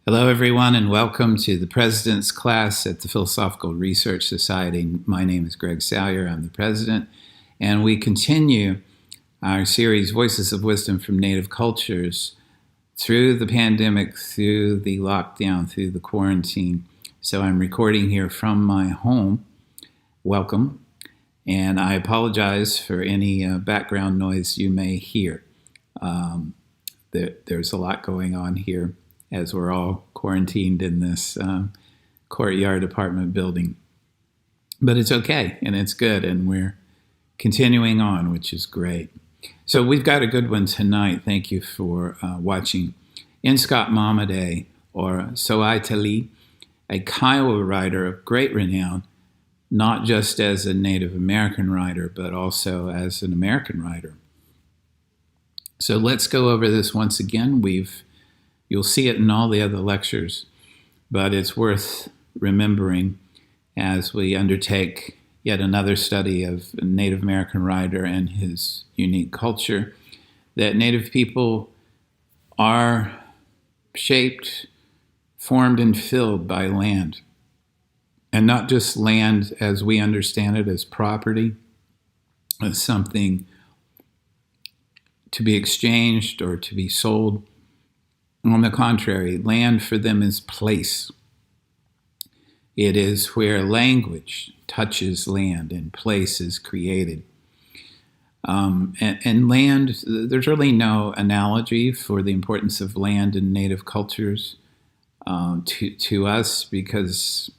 Hello, everyone, and welcome to the President's class at the Philosophical Research Society. My name is Greg Salyer. I'm the president, and we continue our series, Voices of Wisdom from Native Cultures, through the pandemic, through the lockdown, through the quarantine. So I'm recording here from my home. Welcome. And I apologize for any background noise you may hear. There's a lot going on here as we're all quarantined in this courtyard apartment building. But it's okay, and it's good, and we're continuing on, which is great. So we've got a good one tonight. Thank you for watching. Scott Momaday, or Tsoai talee, a Kiowa writer of great renown, not just as a Native American writer, but also as an American writer. So let's go over this once again. You'll see it in all the other lectures, but it's worth remembering as we undertake yet another study of a Native American writer and his unique culture, that Native people are shaped, formed, and filled by land. And not just land as we understand it as property, as something to be exchanged or to be sold. On the contrary, land for them is place. It is where language touches land and place is created. And land, there's really no analogy for the importance of land in Native cultures to us because,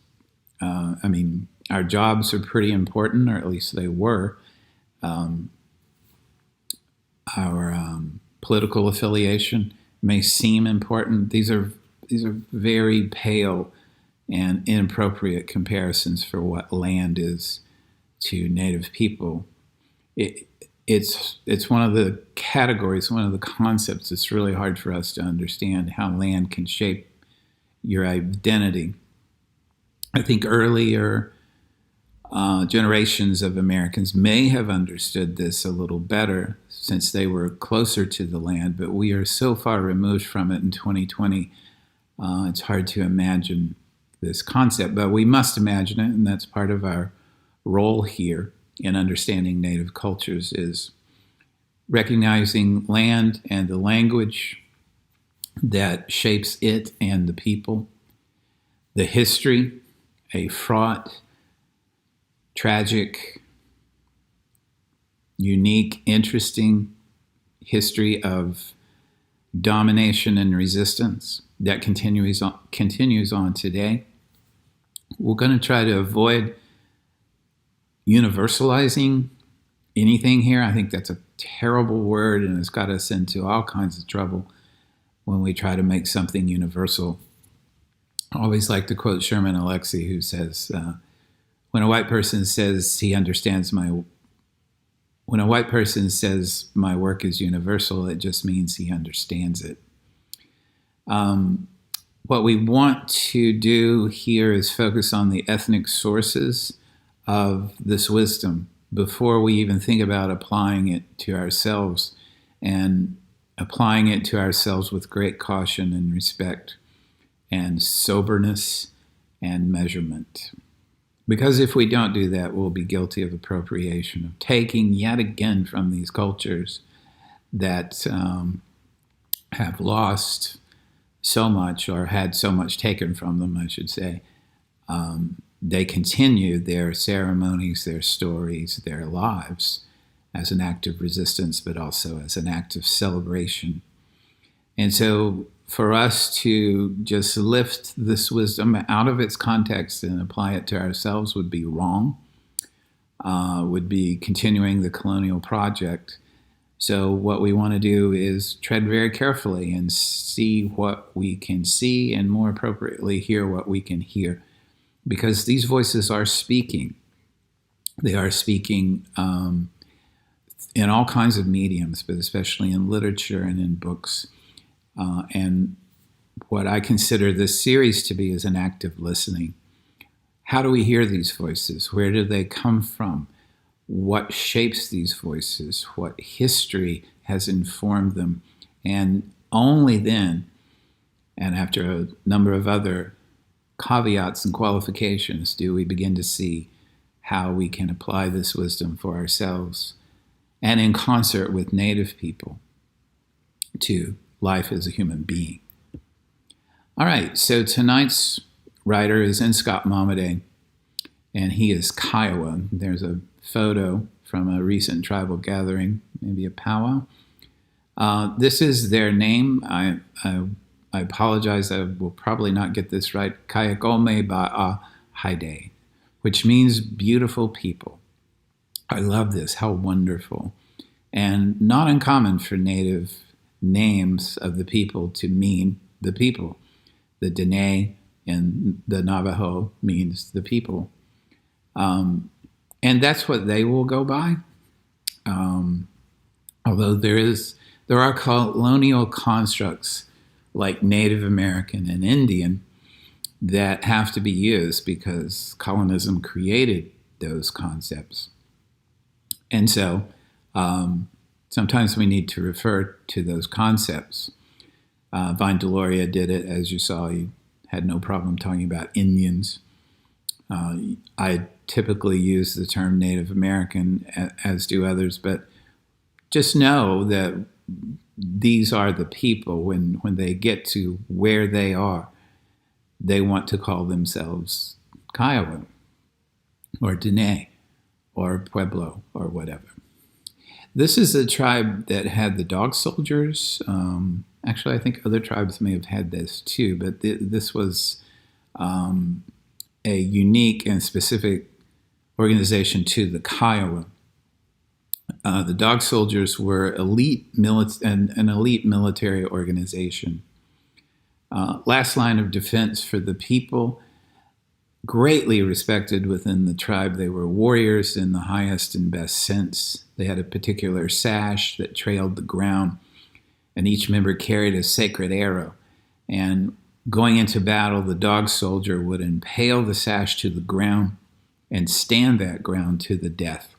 our jobs are pretty important, or at least they were. Our political affiliation may seem important. These are very pale and inappropriate comparisons for what land is to Native people. It's one of the categories, one of the concepts it's really hard for us to understand, how land can shape your identity. I think earlier generations of Americans may have understood this a little better since they were closer to the land, but we are so far removed from it in 2020, it's hard to imagine this concept, but we must imagine it, and that's part of our role here in understanding Native cultures is recognizing land and the language that shapes it and the people, the history, a fraught, tragic, unique, interesting history of domination and resistance that continues on today. We're going to try to avoid universalizing anything here. I think that's a terrible word, and it's got us into all kinds of trouble when we try to make something universal. I always like to quote Sherman Alexie, who says, when a white person says my work is universal, it just means he understands it. What we want to do here is focus on the ethnic sources of this wisdom before we even think about applying it to ourselves, and applying it to ourselves with great caution and respect and soberness and measurement. Because if we don't do that, we'll be guilty of appropriation, of taking yet again from these cultures that have lost so much, or had so much taken from them, I should say. They continue their ceremonies, their stories, their lives as an act of resistance, but also as an act of celebration. And so for us to just lift this wisdom out of its context and apply it to ourselves would be wrong, would be continuing the colonial project. So what we want to do is tread very carefully and see what we can see, and more appropriately, hear what we can hear. Because these voices are speaking. They are speaking in all kinds of mediums, but especially in literature and in books. And what I consider this series to be is an act of listening. How do we hear these voices? Where do they come from? What shapes these voices? What history has informed them? And only then And after a number of other caveats and qualifications, do we begin to see how we can apply this wisdom for ourselves and in concert with Native people to life as a human being. All right, so tonight's writer is Scott Momaday, and he is Kiowa. There's a photo from a recent tribal gathering, maybe a powwow. This is their name. I apologize, I will probably not get this right. Kayakome Ba'a Haide, which means beautiful people. I love this, how wonderful. And not uncommon for Native names of the people to mean the people. The Dene in the Navajo means the people. And that's what they will go by. Although there are colonial constructs like Native American and Indian that have to be used because colonialism created those concepts. And so sometimes we need to refer to those concepts. Vine Deloria did it, as you saw. He had no problem talking about Indians. I typically use the term Native American, as do others, but just know that these are the people. When they get to where they are, they want to call themselves Kiowa or Dene or Pueblo or whatever. This is a tribe that had the dog soldiers. Actually, I think other tribes may have had this too, but this was a unique and specific organization to the Kiowa. The dog soldiers were an elite military organization. Last line of defense for the people, greatly respected within the tribe. They were warriors in the highest and best sense. They had a particular sash that trailed the ground, and each member carried a sacred arrow. And going into battle, the dog soldier would impale the sash to the ground and stand that ground to the death.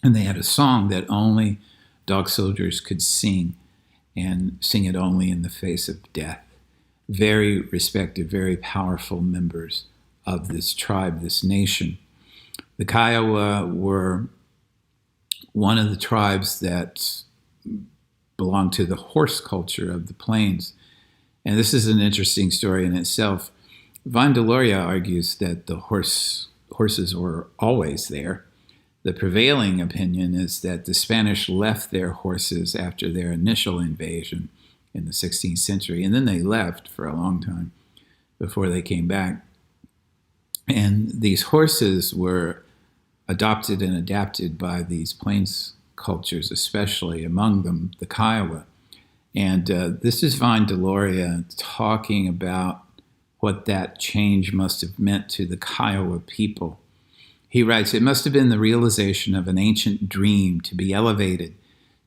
And they had a song that only dog soldiers could sing, and sing it only in the face of death. Very respected, very powerful members of this tribe, this nation. The Kiowa were one of the tribes that belonged to the horse culture of the plains. And this is an interesting story in itself. Vine Deloria argues that the horses were always there. The prevailing opinion is that the Spanish left their horses after their initial invasion in the 16th century, and then they left for a long time before they came back. And these horses were adopted and adapted by these plains cultures, especially among them the Kiowa. And this is Vine Deloria talking about what that change must have meant to the Kiowa people. He writes, "It must have been the realization of an ancient dream to be elevated,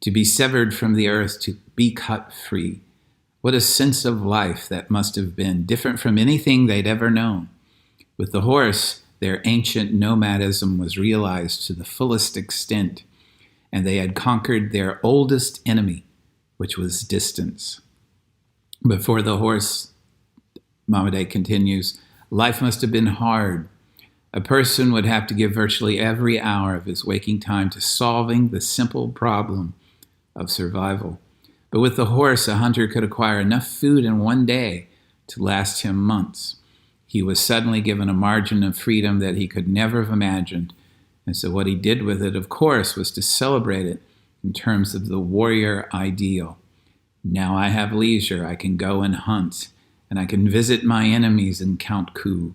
to be severed from the earth, to be cut free. What a sense of life that must have been, different from anything they'd ever known. With the horse, their ancient nomadism was realized to the fullest extent, and they had conquered their oldest enemy, which was distance. Before the horse," Momaday continues, "life must have been hard. A person would have to give virtually every hour of his waking time to solving the simple problem of survival. But with the horse, a hunter could acquire enough food in one day to last him months. He was suddenly given a margin of freedom that he could never have imagined. And so what he did with it, of course, was to celebrate it in terms of the warrior ideal. Now I have leisure, I can go and hunt, and I can visit my enemies and count coup.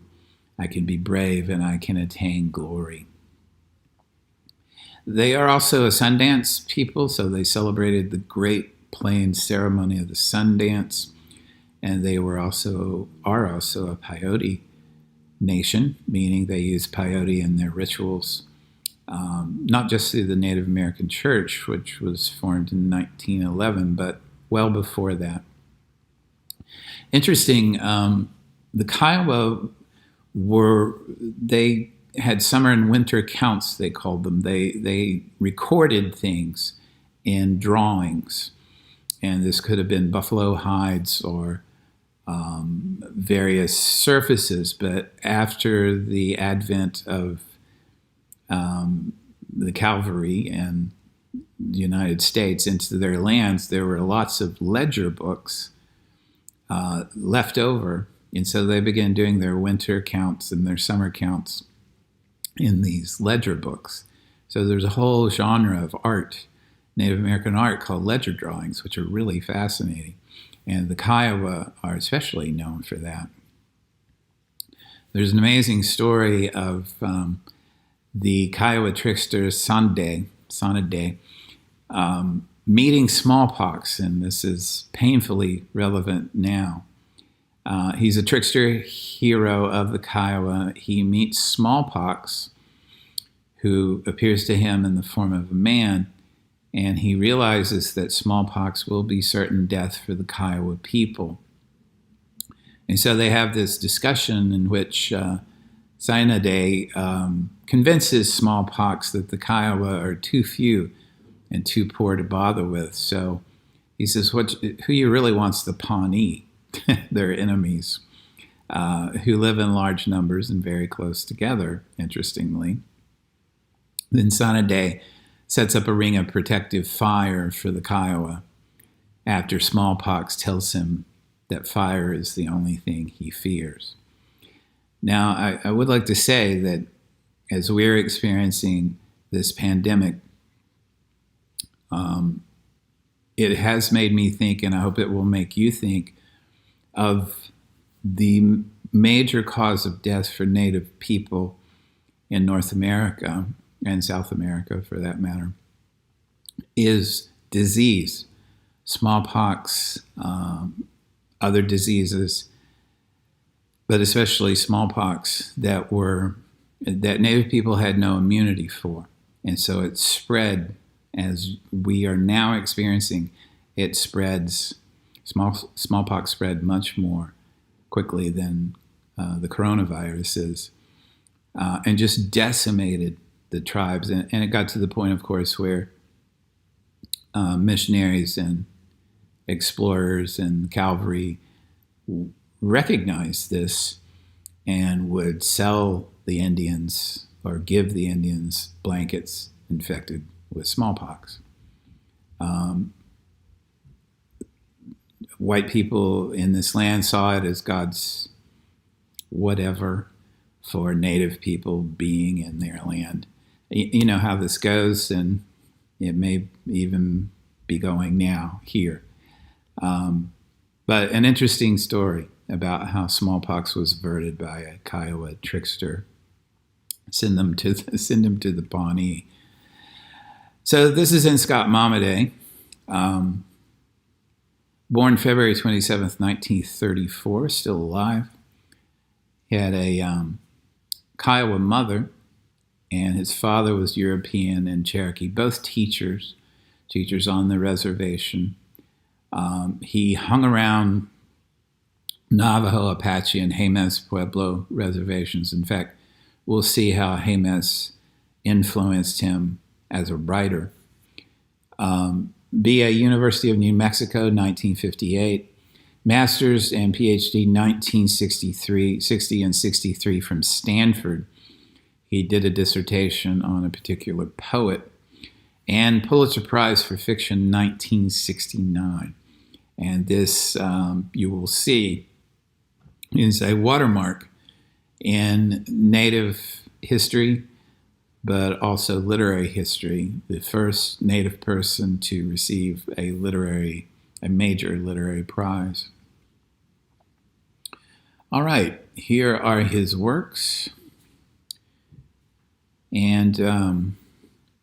I can be brave and I can attain glory." They are also a Sundance people, so they celebrated the Great Plains ceremony of the Sundance, and they are also a peyote nation, meaning they use peyote in their rituals, not just through the Native American Church, which was formed in 1911, but well before that. Interesting, the Kiowa they had summer and winter counts, they called them. They recorded things in drawings, and this could have been buffalo hides or various surfaces. But after the advent of the cavalry and the United States into their lands, there were lots of ledger books left over. And so they began doing their winter counts and their summer counts in these ledger books. So there's a whole genre of art, Native American art, called ledger drawings, which are really fascinating. And the Kiowa are especially known for that. There's an amazing story of the Kiowa trickster Sanade meeting smallpox, and this is painfully relevant now. He's a trickster hero of the Kiowa. He meets smallpox, who appears to him in the form of a man, and he realizes that smallpox will be certain death for the Kiowa people. And so they have this discussion in which Sanade convinces smallpox that the Kiowa are too few and too poor to bother with. So he says, who you really wants the Pawnee? They're enemies who live in large numbers and very close together, interestingly. Then Sanade sets up a ring of protective fire for the Kiowa after smallpox tells him that fire is the only thing he fears. Now, I would like to say that as we're experiencing this pandemic, it has made me think, and I hope it will make you think, of the major cause of death for Native people in North America, and South America for that matter, is disease, smallpox, other diseases, but especially smallpox that Native people had no immunity for. And so it spread, as we are now experiencing, it spreads, smallpox spread much more quickly than the coronavirus is, and just decimated the tribes. And it got to the point, of course, where missionaries and explorers and cavalry recognized this and would sell the Indians or give the Indians blankets infected with smallpox. White people in this land saw it as God's whatever for Native people being in their land. You know how this goes, and it may even be going now here. But an interesting story about how smallpox was averted by a Kiowa trickster. Send them to the Pawnee. So this is in Scott Momaday, born February 27th, 1934, still alive. He had a Kiowa mother, and his father was European and Cherokee, both teachers on the reservation. He hung around Navajo, Apache, and Jemez Pueblo reservations. In fact, we'll see how Jemez influenced him as a writer. BA, University of New Mexico, 1958. Master's and Ph.D. 1960 and 63 from Stanford. He did a dissertation on a particular poet. And Pulitzer Prize for Fiction, 1969. And this, you will see, is a watermark in Native history, but also literary history. The first Native person to receive a major literary prize. All right, here are his works. And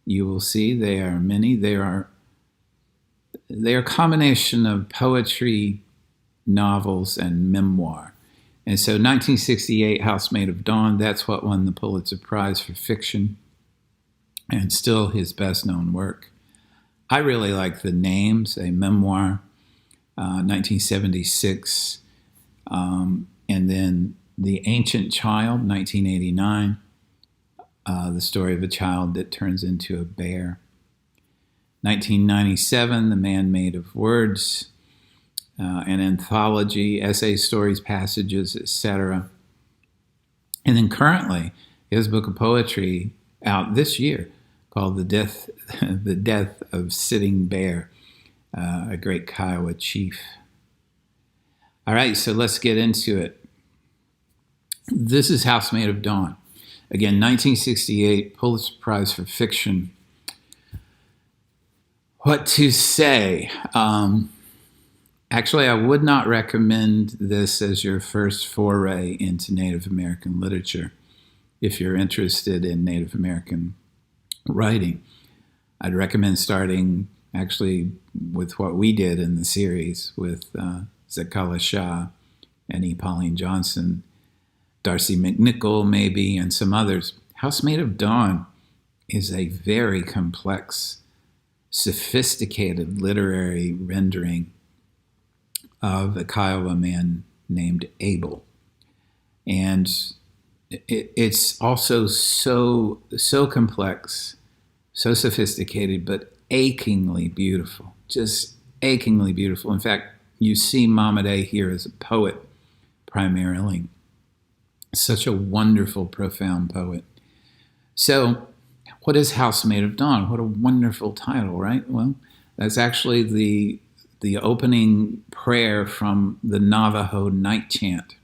you will see they are many. They are a combination of poetry, novels, and memoir. And so 1968, Housemaid of Dawn, that's what won the Pulitzer Prize for Fiction, and still his best-known work. I really like The Names, a memoir, 1976, and then The Ancient Child, 1989, the story of a child that turns into a bear. 1997, The Man Made of Words, an anthology, essays, stories, passages, etc. And then currently, his book of poetry out this year called "The Death, the Death of Sitting Bear," a great Kiowa chief. All right, so let's get into it. This is Housemaid of Dawn. Again, 1968, Pulitzer Prize for Fiction. What to say? Actually, I would not recommend this as your first foray into Native American literature if you're interested in Native American writing. I'd recommend starting actually with what we did in the series with Zekala Shah and E. Pauline Johnson, Darcy McNichol maybe, and some others. Housemaid of Dawn is a very complex, sophisticated literary rendering of a Kiowa man named Abel. And it's also so complex, so sophisticated, but achingly beautiful, just achingly beautiful. In fact, you see Momaday here as a poet primarily. Such a wonderful, profound poet. So, what is Housemaid of Dawn? What a wonderful title, right? Well, that's actually the opening prayer from the Navajo night chant,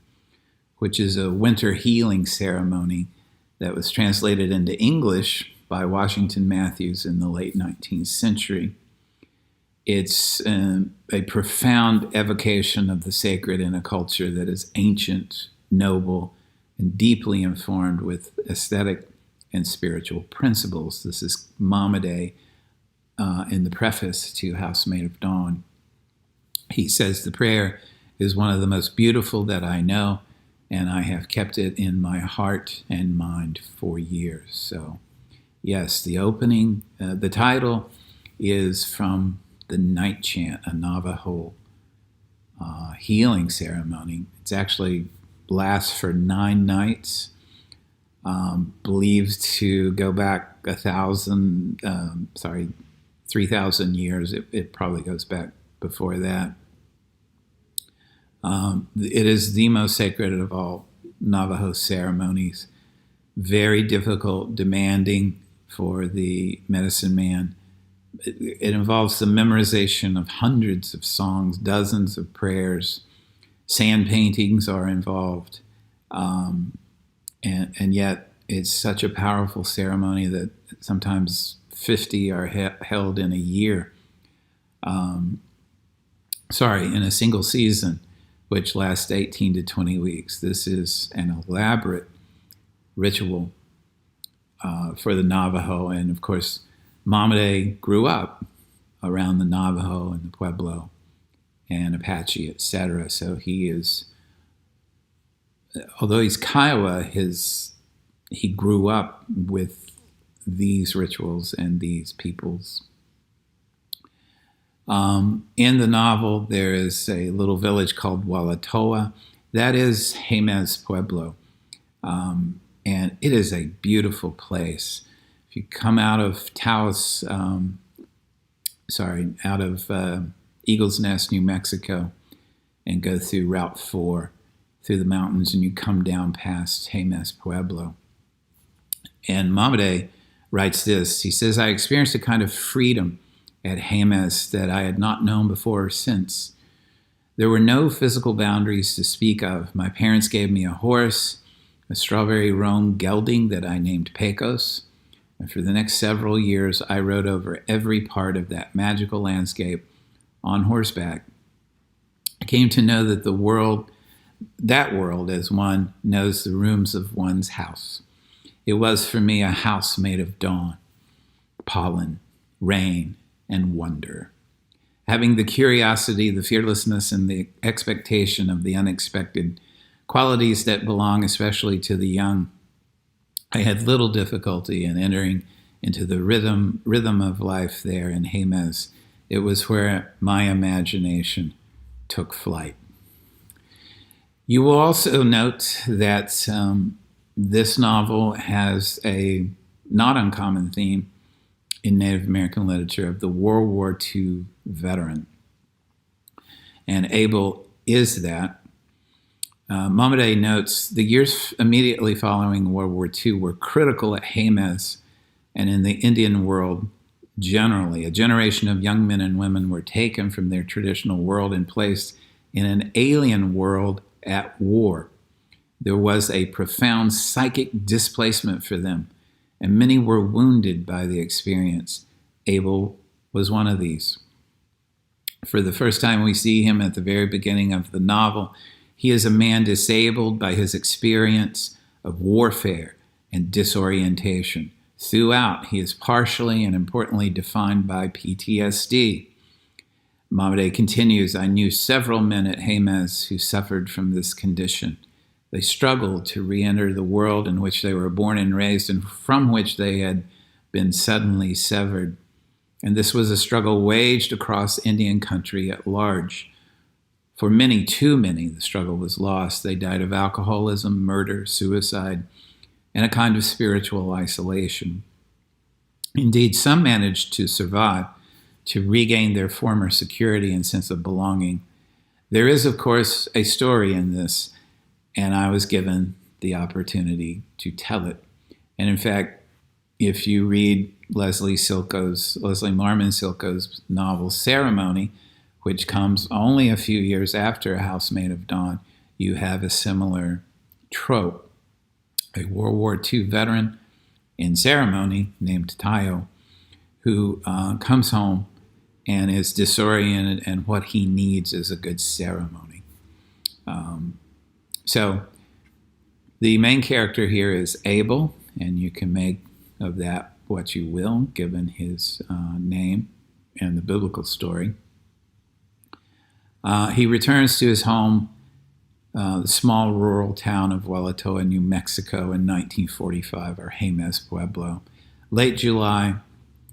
which is a winter healing ceremony that was translated into English by Washington Matthews in the late 19th century. It's a profound evocation of the sacred in a culture that is ancient, noble, and deeply informed with aesthetic and spiritual principles. This is Momaday in the preface to Housemaid of Dawn. He says the prayer is one of the most beautiful that I know, and I have kept it in my heart and mind for years. So, yes, the opening, the title is from the night chant, a Navajo healing ceremony. It's actually lasts for 9 nights, believed to go back 3,000 years. It probably goes back before that. It is the most sacred of all Navajo ceremonies. Very difficult, demanding for the medicine man. It involves the memorization of hundreds of songs, dozens of prayers. Sand paintings are involved. And yet it's such a powerful ceremony that sometimes 50 are held in a year. In a single season, which lasts 18 to 20 weeks. This is an elaborate ritual for the Navajo. And of course, Momaday grew up around the Navajo and the Pueblo and Apache, etc. So he is, although he's Kiowa, he grew up with these rituals and these peoples. In the novel, there is a little village called Walatoa. That is Jemez Pueblo. And it is a beautiful place. If you come out of Eagle's Nest, New Mexico, and go through Route 4 through the mountains, and you come down past Jemez Pueblo. And Momaday writes this. He says, I experienced a kind of freedom at Jemez that I had not known before or since. There were no physical boundaries to speak of. My parents gave me a horse, a strawberry roan gelding that I named Pecos. And for the next several years, I rode over every part of that magical landscape on horseback. I came to know that that world as one knows the rooms of one's house. It was for me a house made of dawn, pollen, rain, and wonder. Having the curiosity, the fearlessness, and the expectation of the unexpected, qualities that belong especially to the young, I had little difficulty in entering into the rhythm of life there in Jemez. It was where my imagination took flight. You will also note that this novel has a not uncommon theme in Native American literature of the World War II veteran. and Abel is that. Momaday notes the years immediately following World War II were critical at Jemez and in the Indian world generally. A generation of young men and women were taken from their traditional world and placed in an alien world at war. There was a profound psychic displacement for them, and many were wounded by the experience. Abel was one of these. For the first time, we see him at the very beginning of the novel. He is a man disabled by his experience of warfare and disorientation. Throughout, he is partially and importantly defined by PTSD. Momaday continues, I knew several men at Jemez who suffered from this condition. They struggled to re-enter the world in which they were born and raised and from which they had been suddenly severed. And this was a struggle waged across Indian country at large. For many, too many, the struggle was lost. They died of alcoholism, murder, suicide, and a kind of spiritual isolation. Indeed, some managed to survive, to regain their former security and sense of belonging. There is, of course, a story in this, and I was given the opportunity to tell it. And in fact, if you read Leslie Marmon Silko's novel Ceremony, which comes only a few years after A Housemaid of Dawn, you have a similar trope. A World War II veteran in Ceremony named Tayo, who comes home and is disoriented, and what he needs is a good ceremony. So the main character here is Abel, and you can make of that what you will, given his name and the biblical story. He returns to his home, the small rural town of Wauwatoa, New Mexico in 1945, or Jemez Pueblo. Late July,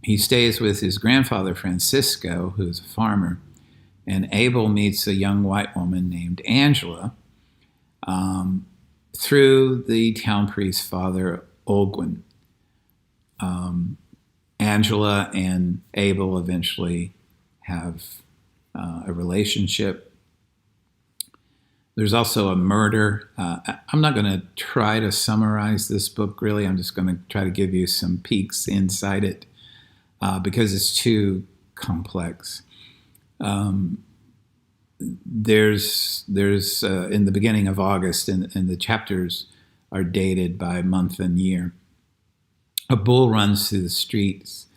he stays with his grandfather, Francisco, who's a farmer, and Abel meets a young white woman named Angela through the town priest's father, Olguin. Angela and Abel eventually have a relationship. There's also a murder. I'm not going to try to summarize this book, really. I'm just going to try to give you some peeks inside it because it's too complex. There's in the beginning of August, and the chapters are dated by month and year. A bull runs through the streets,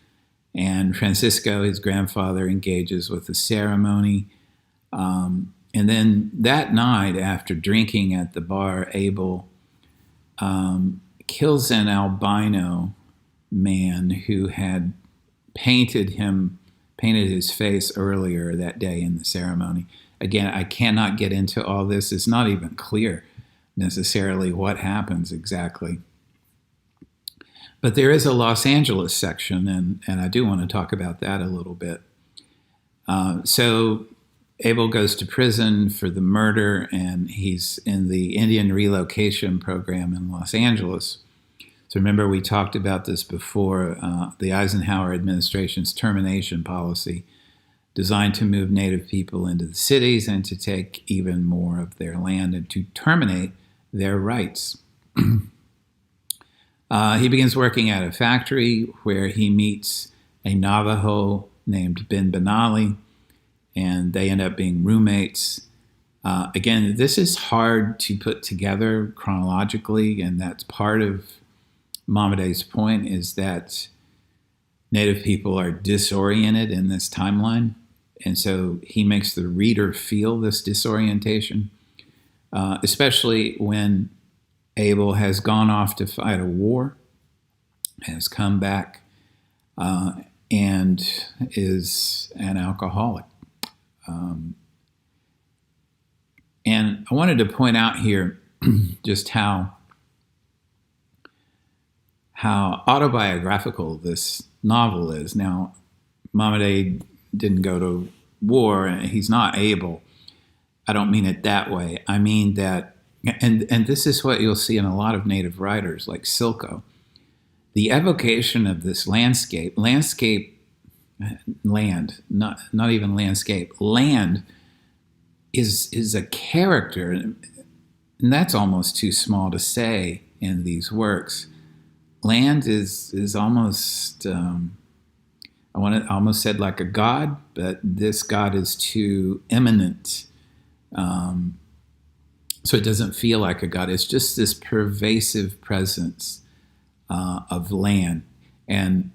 and Francisco, his grandfather, engages with the ceremony. And then that night, after drinking at the bar, Abel kills an albino man who had painted his face earlier that day in the ceremony. Again, I cannot get into all this. It's not even clear necessarily what happens exactly. But there is a Los Angeles section, and I do want to talk about that a little bit. So Abel goes to prison for the murder, and he's in the Indian relocation program in Los Angeles. So remember, we talked about this before, the Eisenhower administration's termination policy, designed to move Native people into the cities and to take even more of their land and to terminate their rights. He begins working at a factory where he meets a Navajo named Ben Benali, and they end up being roommates. Again, this is hard to put together chronologically, and that's part of Momaday's point, is that Native people are disoriented in this timeline, and so he makes the reader feel this disorientation, especially when Abel has gone off to fight a war, has come back, and is an alcoholic. And I wanted to point out here just how autobiographical this novel is. Now, Momaday didn't go to war, and he's not able. I don't mean it that way. I mean that, and this is what you'll see in a lot of Native writers like Silko, the evocation of this land, not even landscape, land is a character, and that's almost too small to say in these works. Land is almost I almost said like a god, but this God is too immanent, so it doesn't feel like a god. It's just this pervasive presence of land. And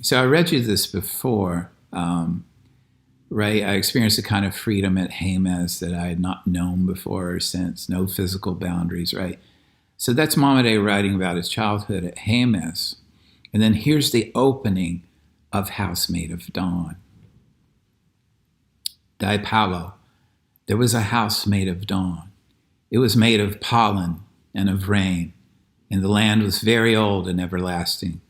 so I read you this before, right? I experienced a kind of freedom at Hamas that I had not known before or since, no physical boundaries, right? So that's Momaday writing about his childhood at Hamas. And then here's the opening of House Made of Dawn. Dai Paulo, there was a house made of dawn. It was made of pollen and of rain, and the land was very old and everlasting.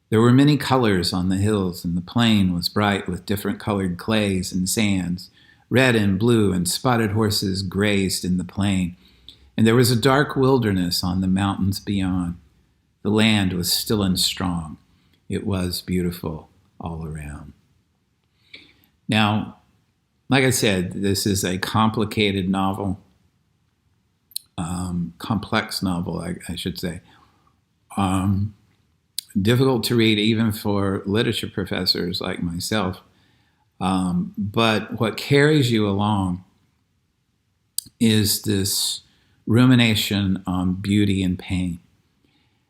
There were many colors on the hills, and the plain was bright with different colored clays and sands. Red and blue and spotted horses grazed in the plain, and there was a dark wilderness on the mountains beyond. The land was still and strong. It was beautiful all around. Now, like I said, this is a complicated novel, complex novel, I should say. Difficult to read even for literature professors like myself. But what carries you along is this rumination on beauty and pain.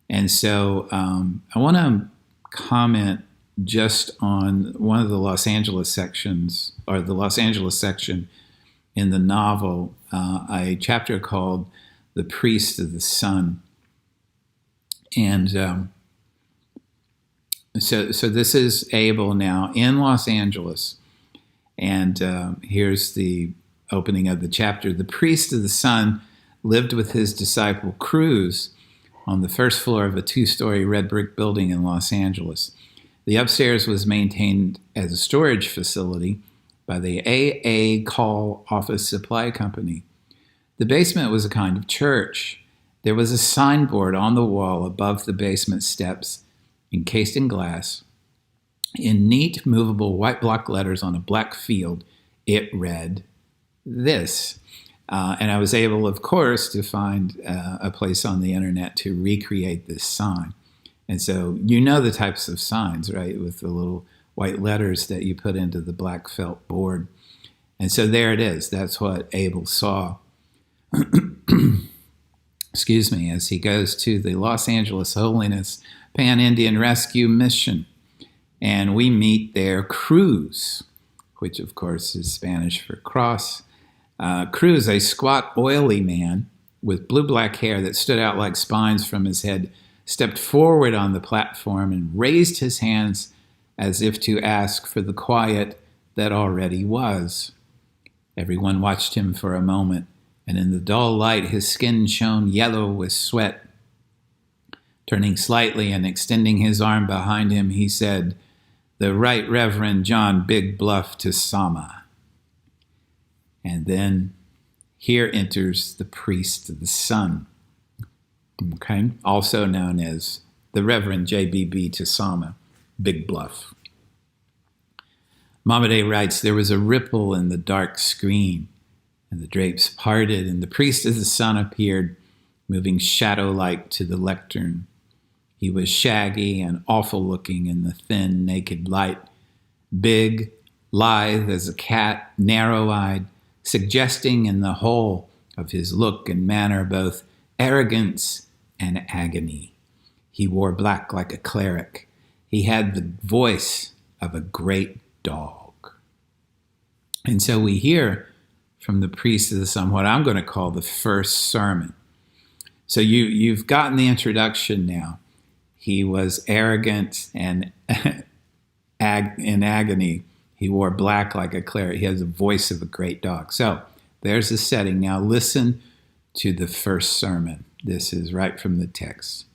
And so I want to comment just on one of the Los Angeles sections, or the Los Angeles section in the novel, a chapter called The Priest of the Sun. And so this is Abel now in Los Angeles. And here's the opening of the chapter. The priest of the sun lived with his disciple Cruz on the first floor of a 2-story red brick building in Los Angeles. The upstairs was maintained as a storage facility by the AA Call Office Supply Company. The basement was a kind of church. There was a signboard on the wall above the basement steps, encased in glass. In neat, movable white block letters on a black field, it read, "This." And I was able, of course, to find a place on the internet to recreate this sign. And so you know the types of signs, right, with the little white letters that you put into the black felt board. And so there it is. That's what Abel saw. Excuse me, as he goes to the Los Angeles Holiness Pan-Indian Rescue Mission. And we meet there Cruz, which of course is Spanish for cross. Cruz, a squat, oily man with blue-black hair that stood out like spines from his head, stepped forward on the platform and raised his hands as if to ask for the quiet that already was. Everyone watched him for a moment, and in the dull light his skin shone yellow with sweat. Turning slightly and extending his arm behind him, he said, "The Right Reverend John Big Bluff Tsama." And then here enters the priest of the sun, okay, also known as the Reverend J.B.B. Tsama, Big Bluff. Momaday writes, "There was a ripple in the dark screen, and the drapes parted, and the priest of the sun appeared, moving shadow-like to the lectern. He was shaggy and awful-looking in the thin, naked light, big, lithe as a cat, narrow-eyed, suggesting in the whole of his look and manner both arrogance and agony. He wore black like a cleric. He had the voice of a great dog." And so we hear from the priest of the sun what I'm going to call the first sermon. So you've gotten the introduction now. He was arrogant and in agony. He wore black like a cleric. He has the voice of a great dog. So there's the setting. Now listen to the first sermon. This is right from the text.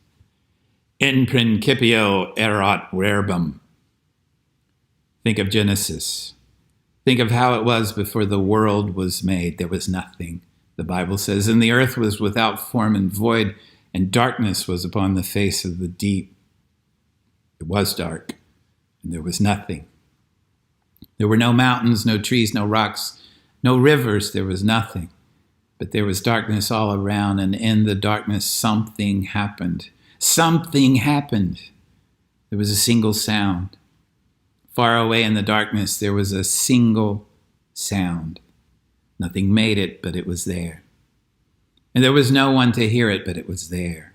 In principio erat verbum. Think of Genesis. Think of how it was before the world was made. There was nothing, the Bible says, and the earth was without form and void, and darkness was upon the face of the deep. It was dark, and there was nothing. There were no mountains, no trees, no rocks, No rivers, there was nothing. But there was darkness all around, and in the darkness something happened. Something happened. There was a single sound. Far away in the darkness, there was a single sound. Nothing made it, but it was there. And there was no one to hear it, but it was there.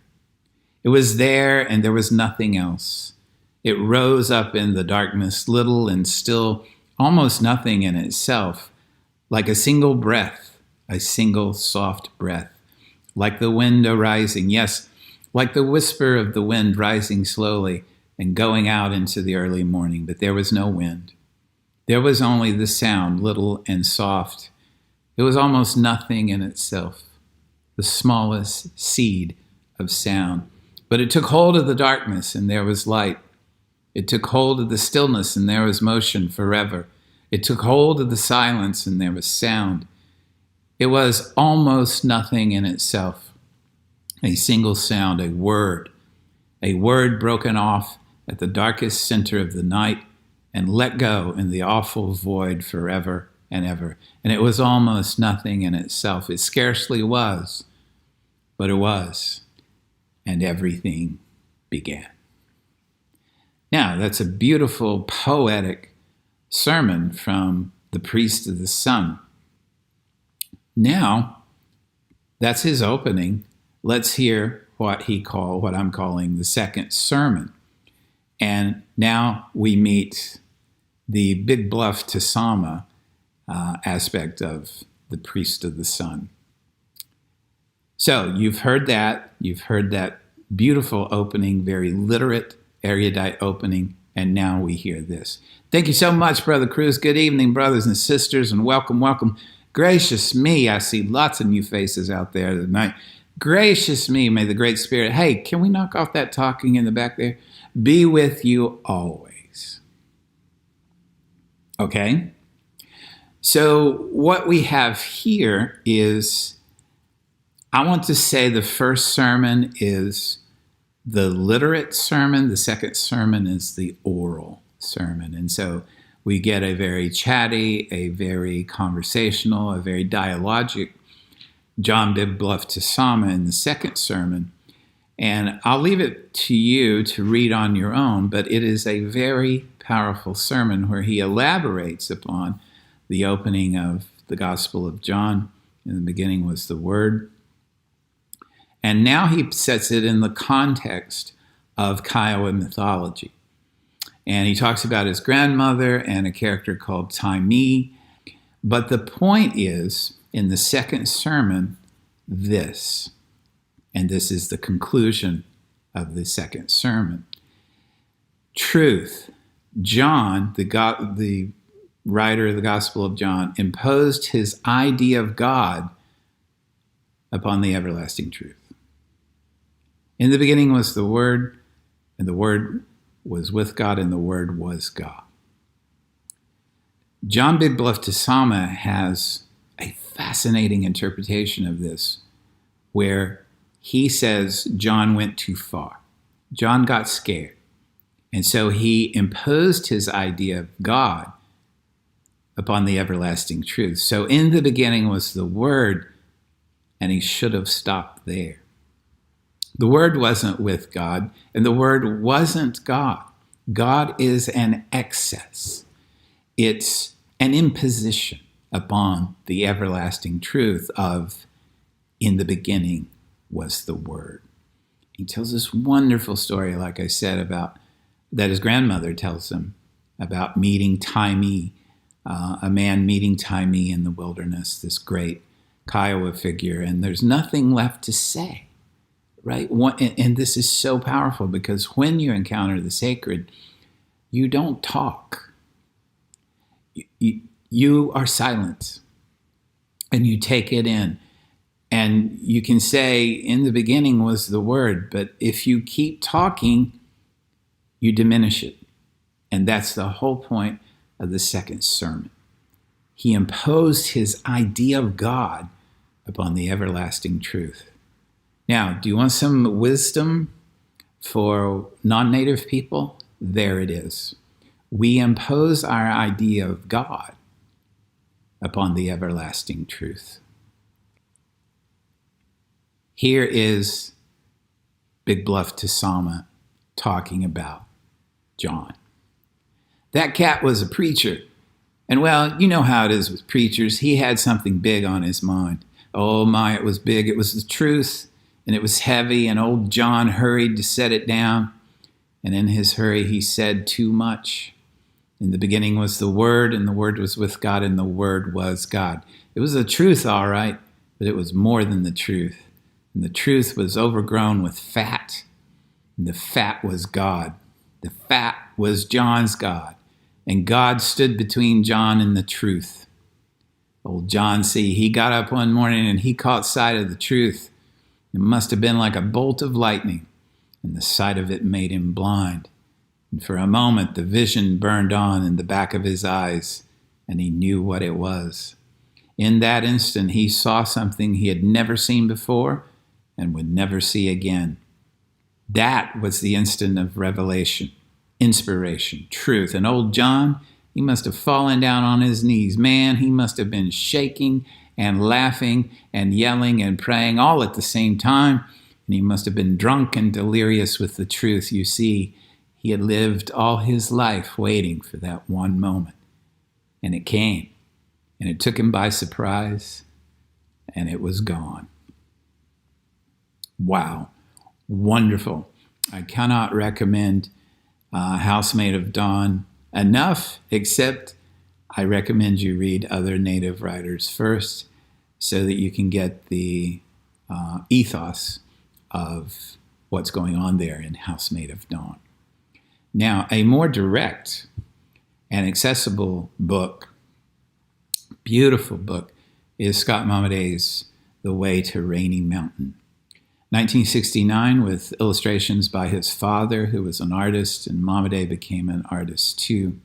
It was there, and there was nothing else. It rose up in the darkness, little and still, almost nothing in itself, like a single breath, a single soft breath, like the wind arising, yes, like the whisper of the wind rising slowly and going out into the early morning, but there was no wind. There was only the sound, little and soft. It was almost nothing in itself, the smallest seed of sound. But it took hold of the darkness, and there was light. It took hold of the stillness, and there was motion forever. It took hold of the silence, and there was sound. It was almost nothing in itself, a single sound, a word broken off at the darkest center of the night and let go in the awful void forever and ever. And it was almost nothing in itself. It scarcely was, but it was, and everything began. Now, that's a beautiful, poetic sermon from the priest of the sun. Now, that's his opening. Let's hear what I'm calling the second sermon. And now we meet the Big Bluff Tasama aspect of the priest of the sun. So you've heard that beautiful opening, very literate, erudite opening, and now we hear this. Thank you so much, Brother Cruz. Good evening, brothers and sisters, and welcome. Gracious me, I see lots of new faces out there tonight. Gracious me, may the Great Spirit, hey, can we knock off that talking in the back there? Be with you always. Okay? So what we have here is, I want to say the first sermon is the literate sermon. The second sermon is the oral sermon. And so we get a very chatty, a very conversational, a very dialogic John Big Bluff Tasama in the second sermon. And I'll leave it to you to read on your own, but it is a very powerful sermon where he elaborates upon the opening of the Gospel of John. In the beginning was the Word. And now he sets it in the context of Kiowa mythology. And he talks about his grandmother and a character called Talee. But the point is, in the second sermon, this. And this is the conclusion of the second sermon. Truth. John, the writer of the Gospel of John, imposed his idea of God upon the everlasting truth. In the beginning was the Word, and the Word was with God, and the Word was God. John Big Bluff Tasama has a fascinating interpretation of this, where he says John went too far. John got scared. And so he imposed his idea of God upon the everlasting truth. So in the beginning was the Word, and he should have stopped there. The Word wasn't with God, and the Word wasn't God. God is an excess. It's an imposition upon the everlasting truth of, in the beginning was the Word. He tells this wonderful story, like I said, about that his grandmother tells him about meeting Talee, a man meeting Talee in the wilderness, this great Kiowa figure, and there's nothing left to say, right? And this is so powerful because when you encounter the sacred, you don't talk. You are silent, and you take it in. And you can say, in the beginning was the Word, but if you keep talking, you diminish it. And that's the whole point of the second sermon. He imposed his idea of God upon the everlasting truth. Now, do you want some wisdom for non-native people? There it is. We impose our idea of God upon the everlasting truth. Here is Big Bluff Tasama talking about John. That cat was a preacher. And well, you know how it is with preachers. He had something big on his mind. Oh my, it was big. It was the truth, and it was heavy, and old John hurried to set it down. And in his hurry, he said too much. In the beginning was the Word, and the Word was with God, and the Word was God. It was the truth, all right, but it was more than the truth. And the truth was overgrown with fat, and the fat was God. The fat was John's God, and God stood between John and the truth. Old John C., he got up one morning and he caught sight of the truth. It must have been like a bolt of lightning, and the sight of it made him blind. And for a moment the vision burned on in the back of his eyes, and he knew what it was. In that instant he saw something he had never seen before and would never see again. That was the instant of revelation, inspiration, truth. And old John, he must have fallen down on his knees. Man, he must have been shaking and laughing and yelling and praying all at the same time. And he must have been drunk and delirious with the truth. You see, he had lived all his life waiting for that one moment. And it came. And it took him by surprise. And it was gone. Wow. Wonderful. I cannot recommend Housemaid of Dawn enough, except I recommend you read other Native writers first so that you can get the ethos of what's going on there in Housemaid of Dawn. Now, a more direct and accessible book, beautiful book, is Scott Momaday's The Way to Rainy Mountain. 1969, with illustrations by his father, who was an artist, and Momaday became an artist too.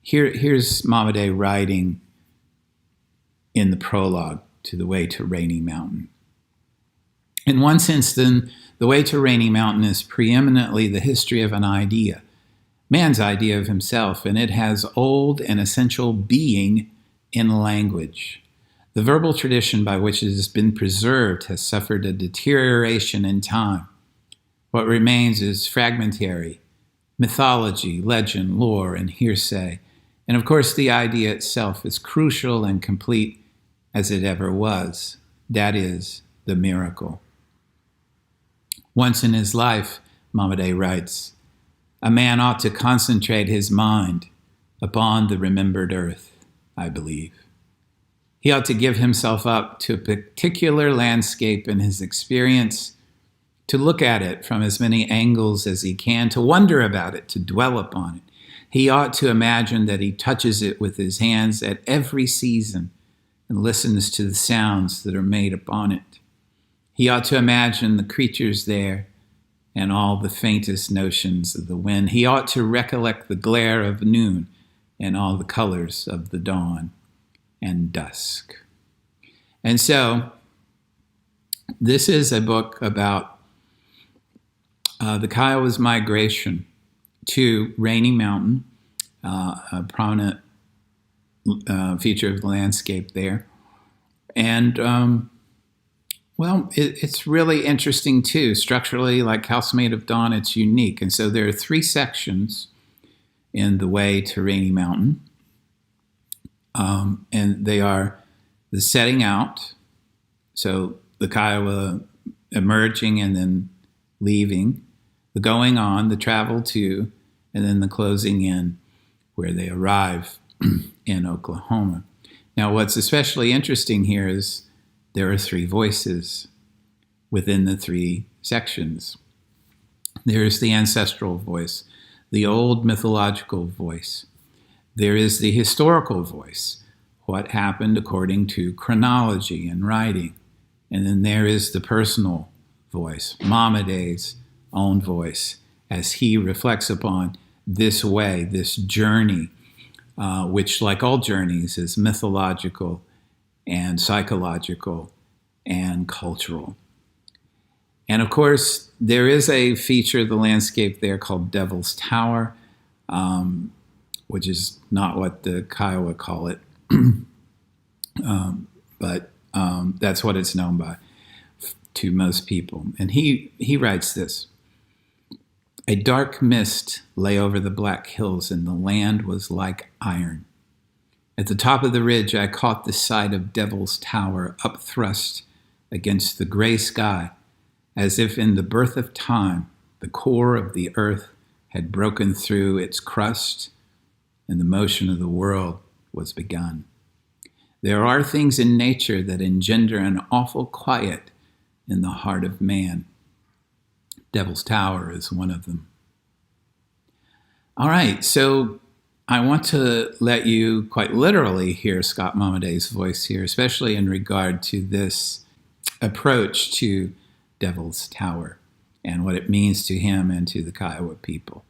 Here's Momaday writing in the prologue to The Way to Rainy Mountain. In one sense, then, The Way to Rainy Mountain is preeminently the history of an idea, man's idea of himself, and it has old and essential being in language. The verbal tradition by which it has been preserved has suffered a deterioration in time. What remains is fragmentary, mythology, legend, lore, and hearsay. And of course, the idea itself is crucial and complete as it ever was. That is the miracle. Once in his life, Momaday writes, a man ought to concentrate his mind upon the remembered earth, I believe. He ought to give himself up to a particular landscape in his experience, to look at it from as many angles as he can, to wonder about it, to dwell upon it. He ought to imagine that he touches it with his hands at every season and listens to the sounds that are made upon it. He ought to imagine the creatures there and all the faintest notions of the wind. He ought to recollect the glare of noon and all the colors of the dawn and dusk. And so this is a book about the Kiowa's migration to Rainy Mountain, a prominent feature of the landscape there. And, it's really interesting too. Structurally, like Housemaid of Dawn, it's unique. And so there are 3 sections in The Way to Rainy Mountain. And they are the setting out, so the Kiowa emerging and then leaving, the going on, the travel to, and then the closing in, where they arrive in Oklahoma. Now, what's especially interesting here is there are 3 voices within the 3 sections. There's the ancestral voice, the old mythological voice. There is the historical voice, what happened according to chronology and writing. And then there is the personal voice, Momaday's own voice, as he reflects upon this way, this journey, which, like all journeys, is mythological and psychological and cultural. And of course, there is a feature of the landscape there called Devil's Tower, which is not what the Kiowa call it, but that's what it's known by to most people. And he writes this: "A dark mist lay over the black hills, and the land was like iron. At the top of the ridge, I caught the sight of Devil's Tower upthrust against the gray sky, as if in the birth of time, the core of the earth had broken through its crust, and the motion of the world was begun. There are things in nature that engender an awful quiet in the heart of man. Devil's Tower is one of them." All right, so I want to let you quite literally hear Scott Momaday's voice here, especially in regard to this approach to Devil's Tower and what it means to him and to the Kiowa people.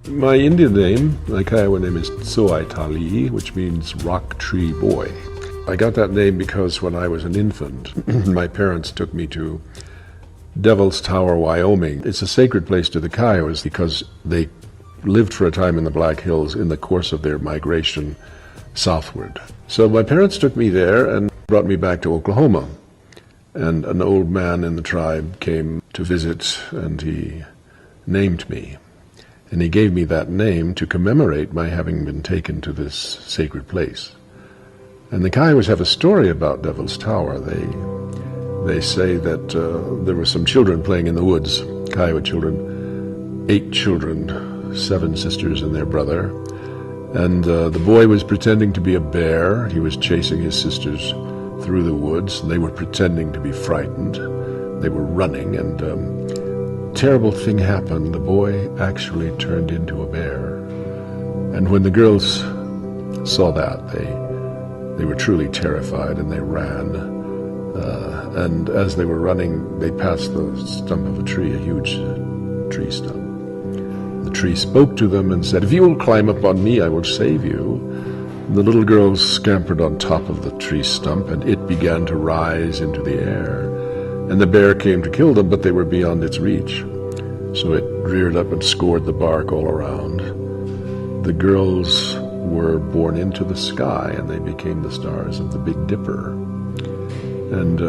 My Indian name, my Kiowa name is Tsoai, talee, which means rock tree boy. I got that name because when I was an infant, my parents took me to Devil's Tower, Wyoming. It's a sacred place to the Kiowas because they lived for a time in the Black Hills in the course of their migration southward. So my parents took me there and brought me back to Oklahoma. And an old man in the tribe came to visit, and he named me. And he gave me that name to commemorate my having been taken to this sacred place. And the Kiowas have a story about Devil's Tower. They say that there were some children playing in the woods, Kiowa children, 8 children, 7 sisters and their brother. And the boy was pretending to be a bear. He was chasing his sisters through the woods, and they were pretending to be frightened. They were running, and terrible thing happened. The boy actually turned into a bear. And when the girls saw that, they were truly terrified, and they ran. And as they were running, they passed the stump of a tree, a huge tree stump. The tree spoke to them and said, "If you will climb up on me, I will save you." And the little girls scampered on top of the tree stump, and it began to rise into the air. And the bear came to kill them, but they were beyond its reach. So it reared up and scored the bark all around. The girls were born into the sky, and they became the stars of the Big Dipper. And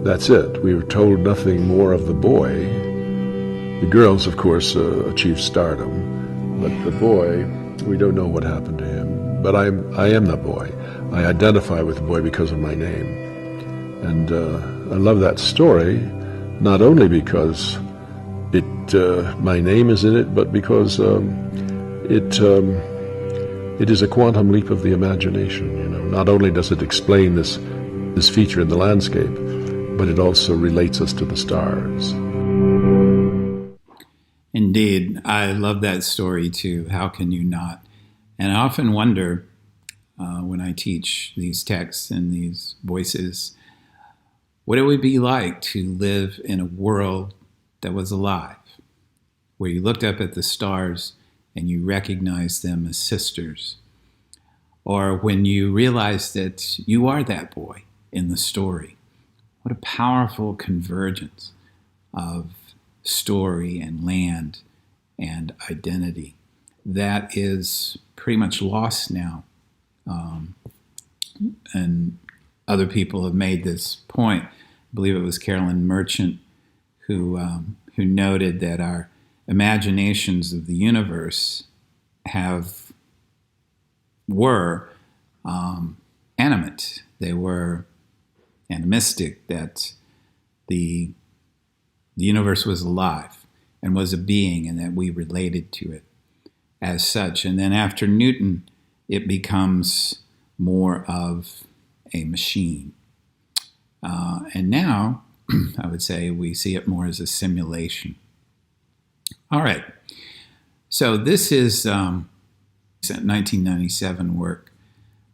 that's it. We were told nothing more of the boy. The girls, of course, achieved stardom, but the boy, we don't know what happened to him. But I am that boy. I identify with the boy because of my name. And I love that story, not only because my name is in it, but because it is a quantum leap of the imagination. You know, not only does it explain this feature in the landscape, but it also relates us to the stars. Indeed, I love that story too. How can you not? And I often wonder when I teach these texts and these voices, what it would be like to live in a world that was alive, where you looked up at the stars and you recognized them as sisters, or when you realized that you are that boy in the story. What a powerful convergence of story and land and identity that is pretty much lost now. And other people have made this point. I believe it was Carolyn Merchant who noted that our imaginations of the universe were animate. They were animistic, that the universe was alive and was a being, and that we related to it as such. And then after Newton, it becomes more of a machine. And now, I would say we see it more as a simulation. All right. So this is 1997 work,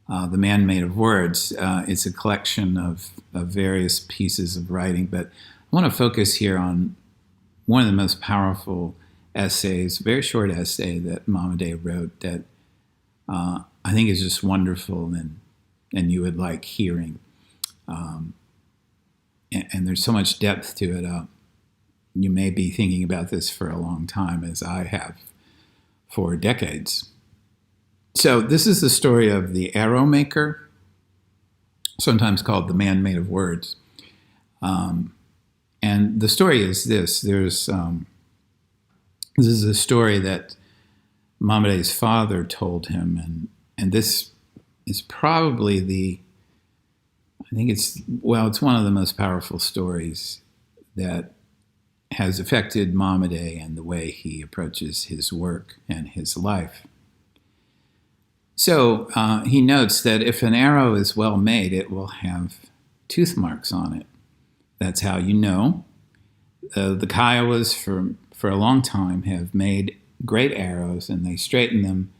The Man Made of Words. It's a collection of various pieces of writing, but I want to focus here on one of the most powerful essays, very short essay that Momaday wrote that I think is just wonderful and you would like hearing. And there's so much depth to it. You may be thinking about this for a long time, as I have, for decades. So this is the story of the arrow maker, sometimes called the man made of words. And the story is this. This is a story that Momaday's father told him, and this is probably it's one of the most powerful stories that has affected Momaday and the way he approaches his work and his life. So he notes that if an arrow is well made, it will have tooth marks on it. That's how you know. The Kiowas for a long time have made great arrows, and they straighten them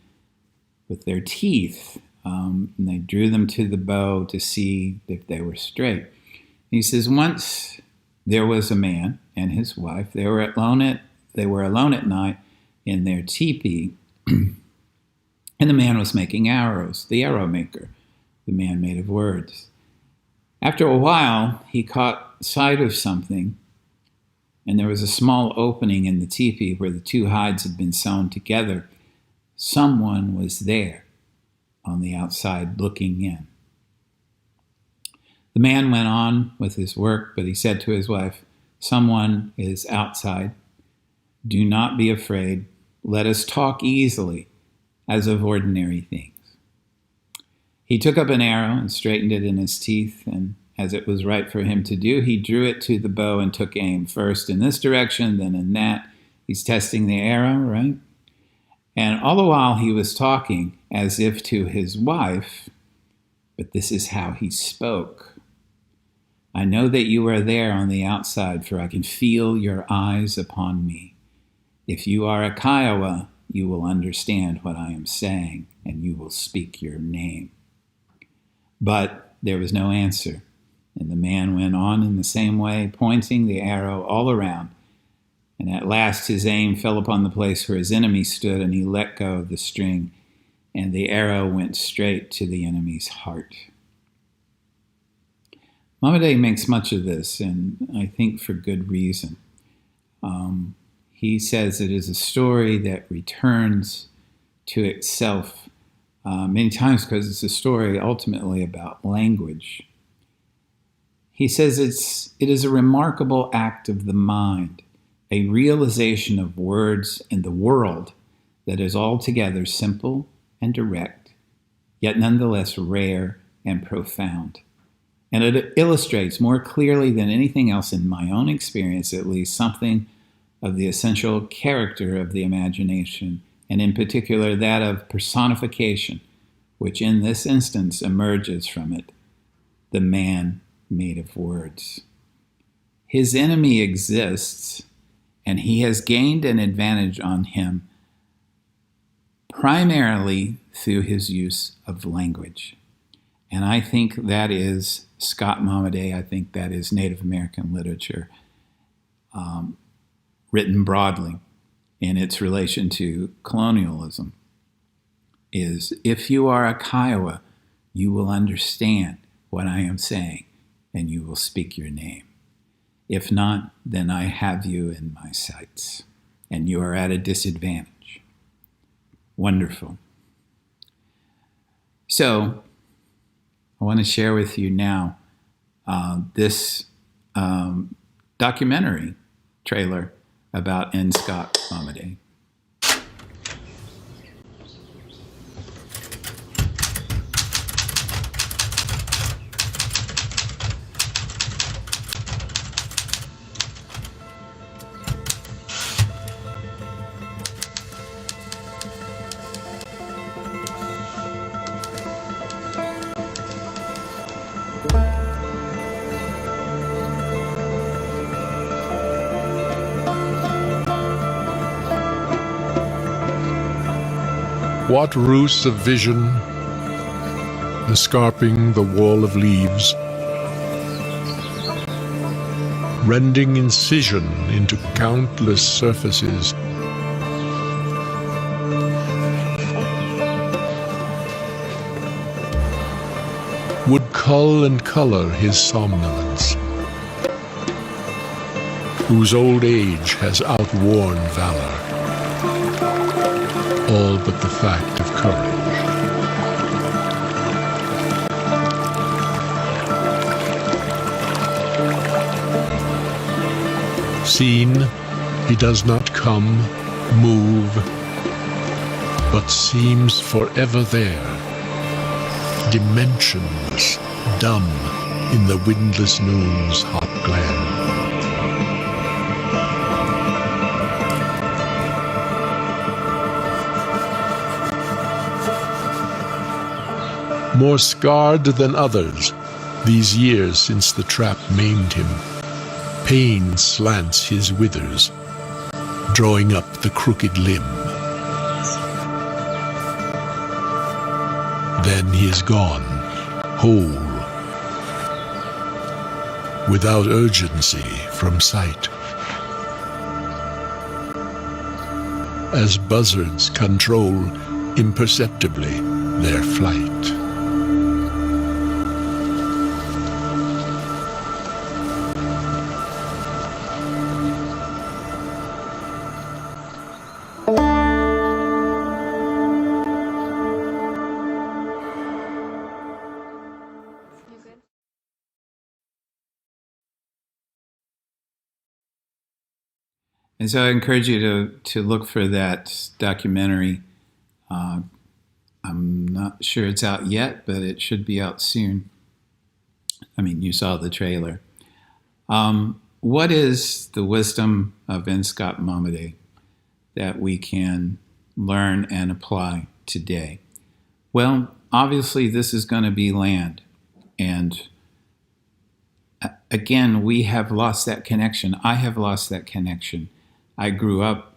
with their teeth. And they drew them to the bow to see if they were straight. And he says, once there was a man and his wife. They were alone at night in their teepee, and the man was making arrows, the arrow maker, the man made of words. After a while, he caught sight of something, and there was a small opening in the teepee where the two hides had been sewn together. Someone was there on the outside looking in. The man went on with his work, but he said to his wife, "Someone is outside. Do not be afraid. Let us talk easily, as of ordinary things." He took up an arrow and straightened it in his teeth, and as it was right for him to do, he drew it to the bow and took aim, first in this direction, then in that. He's testing the arrow, right? And all the while he was talking as if to his wife, but this is how he spoke. "I know that you are there on the outside, for I can feel your eyes upon me. If you are a Kiowa, you will understand what I am saying, and you will speak your name." But there was no answer, and the man went on in the same way, pointing the arrow all around. And at last his aim fell upon the place where his enemy stood, and he let go of the string, and the arrow went straight to the enemy's heart. Momaday makes much of this, and I think for good reason. He says it is a story that returns to itself many times because it's a story ultimately about language. He says it is a remarkable act of the mind, a realization of words and the world that is altogether simple and direct, yet nonetheless rare and profound. And it illustrates more clearly than anything else in my own experience, at least, something of the essential character of the imagination, and in particular that of personification, which in this instance emerges from it, the man made of words. His enemy exists, and he has gained an advantage on him primarily through his use of language. And I think that is Scott Momaday. I think that is Native American literature written broadly in its relation to colonialism. Is if you are a Kiowa, you will understand what I am saying, and you will speak your name. If not, then I have you in my sights, and you are at a disadvantage. Wonderful. So, I want to share with you now this documentary trailer about N. Scott Momaday. What ruse of vision, escarping the wall of leaves, rending incision into countless surfaces, would cull and color his somnolence, whose old age has outworn valor. all but the fact of courage. Seen, he does not come, move, but seems forever there, dimensionless, dumb in the windless noon's hot glare. More scarred than others, these years since the trap maimed him, pain slants his withers, drawing up the crooked limb. Then he is gone, whole, without urgency from sight. As buzzards control imperceptibly their flight. And so I encourage you to look for that documentary. I'm not sure it's out yet, but it should be out soon. I mean, you saw the trailer. What is the wisdom of Scott Momaday that we can learn and apply today? Well, obviously this is going to be land. And again, we have lost that connection. I have lost that connection. I grew up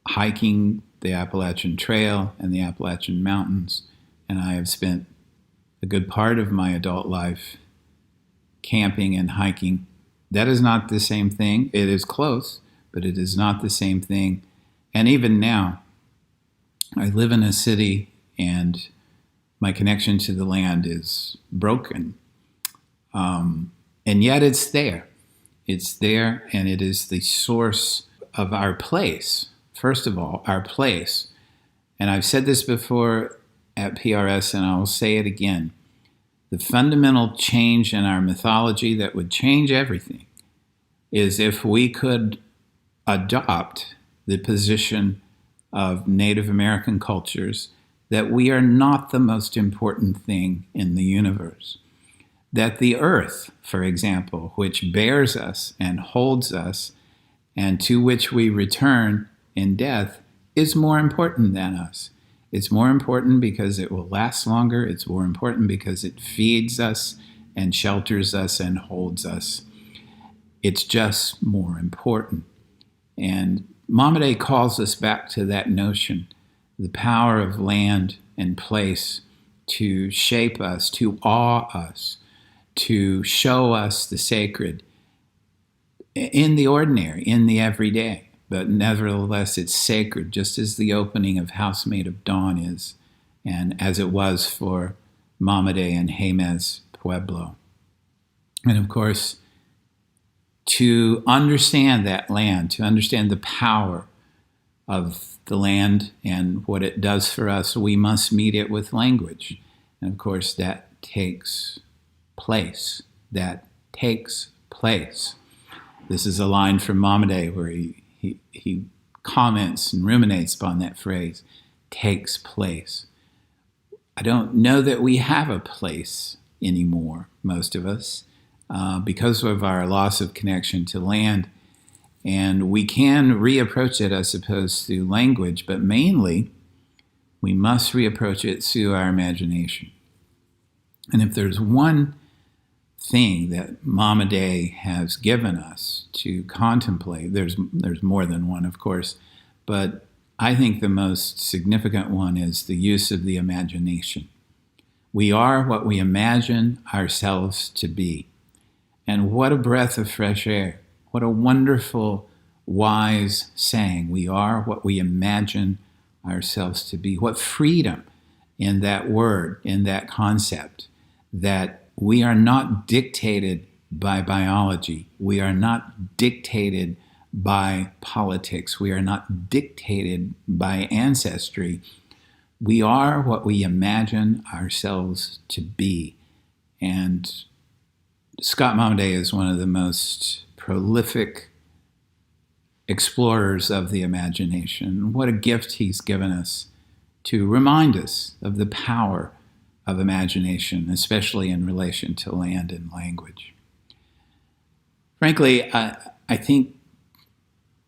hiking the Appalachian Trail and the Appalachian Mountains, and I have spent a good part of my adult life camping and hiking. That is not the same thing. It is close, but it is not the same thing. And even now, I live in a city and my connection to the land is broken. And yet it's there. It's there, and it is the source of our place. First of all, our place. And I've said this before at PRS, and I will say it again. The fundamental change in our mythology that would change everything is if we could adopt the position of Native American cultures that we are not the most important thing in the universe. That the earth, for example, which bears us and holds us and to which we return in death, is more important than us. It's more important because it will last longer. It's more important because it feeds us and shelters us and holds us. It's just more important. And Momaday calls us back to that notion, the power of land and place to shape us, to awe us, to show us the sacred in the ordinary, in the everyday. But nevertheless, it's sacred, just as the opening of Housemaid of Dawn is, and as it was for Momaday and Jemez Pueblo. And of course, to understand that land, to understand the power of the land and what it does for us, we must meet it with language. And of course, that takes place. That takes place. This is a line from Momaday where he comments and ruminates upon that phrase, takes place. I don't know that we have a place anymore, most of us, because of our loss of connection to land. And we can reapproach it, I suppose, through language, but mainly we must reapproach it through our imagination. And if there's one thing that Momaday has given us to contemplate, there's more than one, of course, but I think the most significant one is the use of the imagination. We are what we imagine ourselves to be. And what a breath of fresh air. What a wonderful, wise saying. We are what we imagine ourselves to be. What freedom in that word, in that concept, that we are not dictated by biology. We are not dictated by politics. We are not dictated by ancestry. We are what we imagine ourselves to be. And Scott Momaday is one of the most prolific explorers of the imagination. What a gift he's given us to remind us of the power of imagination, especially in relation to land and language. Frankly, I think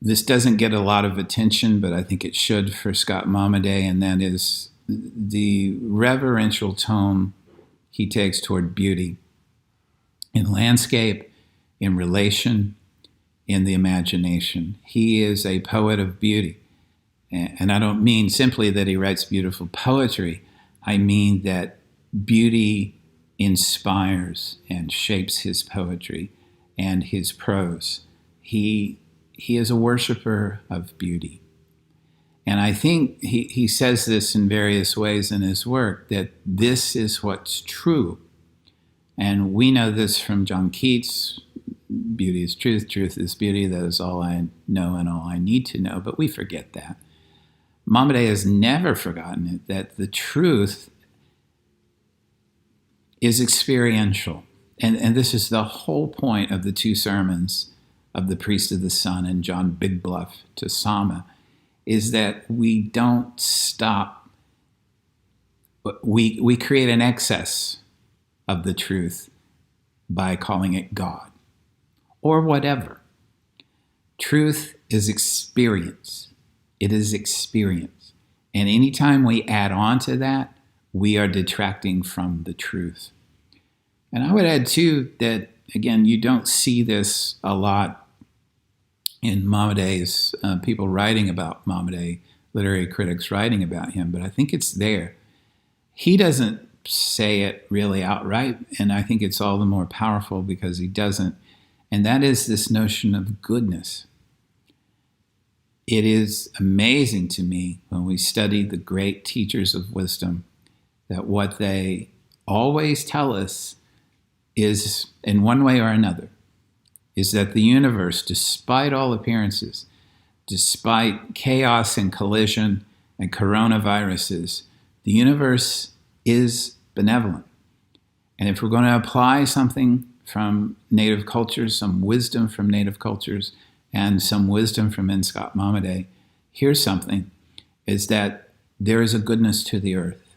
this doesn't get a lot of attention, but I think it should for Scott Momaday, and that is the reverential tone he takes toward beauty in landscape, in relation, in the imagination. He is a poet of beauty. And I don't mean simply that he writes beautiful poetry. I mean that beauty inspires and shapes his poetry and his prose. He is a worshiper of beauty. And I think he says this in various ways in his work, that this is what's true. And we know this from John Keats: beauty is truth, truth is beauty, that is all I know and all I need to know. But we forget that. Momaday has never forgotten it, that the truth is experiential. And this is the whole point of the two sermons of the Priest of the Sun and John Big Bluff to Sama, is that we don't stop. We create an excess of the truth by calling it God or whatever. Truth is experience. It is experience. And anytime we add on to that, we are detracting from the truth. And I would add, too, that, again, you don't see this a lot in Momaday's, people writing about Momaday, literary critics writing about him, but I think it's there. He doesn't say it really outright, and I think it's all the more powerful because he doesn't. And that is this notion of goodness. It is amazing to me when we study the great teachers of wisdom that what they always tell us is, in one way or another, is that the universe, despite all appearances, despite chaos and collision and coronaviruses, the universe is benevolent. And if we're going to apply something from native cultures, some wisdom from native cultures, and some wisdom from N. Scott Momaday, here's something, is that there is a goodness to the earth.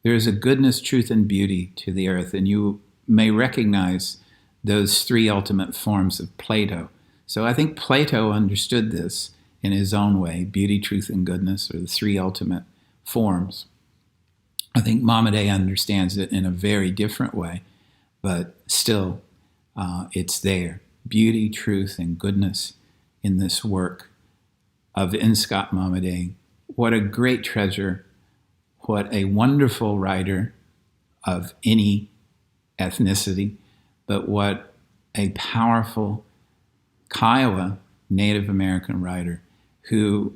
There is a goodness, truth, and beauty to the earth. And you may recognize those three ultimate forms of Plato. So I think Plato understood this in his own way. Beauty, truth, and goodness are the three ultimate forms. I think Momaday understands it in a very different way, but still it's there. Beauty, truth, and goodness in this work of N. Scott Momaday. What a great treasure. What a wonderful writer of any ethnicity, but what a powerful Kiowa Native American writer who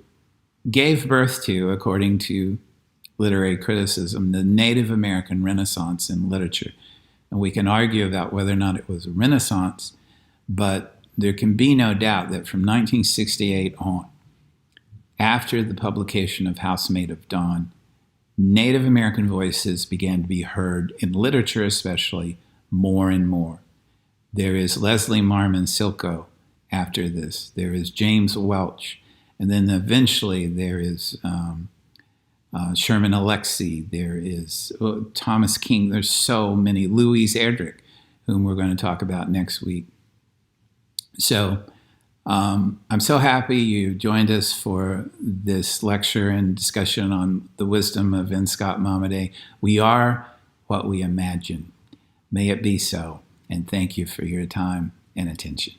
gave birth to, according to literary criticism, the Native American Renaissance in literature. And we can argue about whether or not it was a Renaissance, but there can be no doubt that from 1968 on, after the publication of Housemaid of Dawn, Native American voices began to be heard, in literature especially, more and more. There is Leslie Marmon Silko after this. There is James Welch. And then eventually there is Sherman Alexie. There is Thomas King. There's so many. Louise Erdrich, whom we're going to talk about next week. So I'm so happy you joined us for this lecture and discussion on the wisdom of N. Scott Momaday. We are what we imagine. May it be so. And thank you for your time and attention.